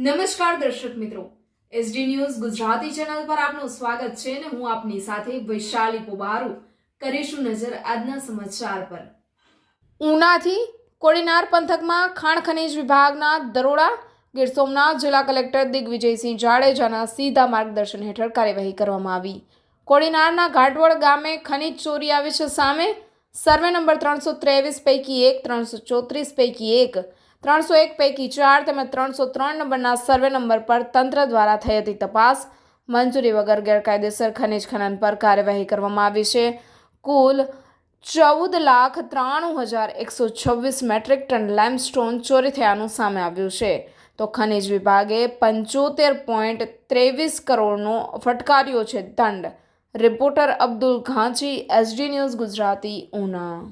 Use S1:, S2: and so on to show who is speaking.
S1: નમસ્કાર દર્શક મિત્રો, એસડી ન્યૂઝ ગુજરાતી ચેનલ પર આપનું સ્વાગત છે અને હું આપની સાથે વૈશાલી પોબારુ કરીશું નજર આજના સમાચાર પર। ઉનાથી કોડીનાર પંથકમાં ખાણ ખનીજ વિભાગના દરોડા। ગીર સોમનાથ જિલ્લા કલેક્ટર દિગ્વિજયસિંહ જાડેજાના સીધા માર્ગદર્શન હેઠળ કાર્યવાહી કરવામાં આવી। કોડીનારના ઘાટવડ ગામે ખનીજ ચોરી આવી છે સામે। સર્વે નંબર 323 પૈકી 1, 334 પૈકી 1, 301 પૈકી 4 તેમજ 303 નંબરના સર્વે નંબર પર તંત્ર દ્વારા થઈ હતી તપાસ। મંજૂરી વગર ગેરકાયદેસર ખનીજ ખનન પર કાર્યવાહી કરવામાં આવી છે। કુલ 14,93,126 મેટ્રિક ટન લાઇમસ્ટોન ચોરી થયાનું સામે આવ્યું છે, તો ખનીજ વિભાગે 75.23 કરોડનો ફટકાર્યો છે દંડ। રિપોર્ટર અબ્દુલ ઘાંચી, એસડી ન્યૂઝ ગુજરાતી, ઉના।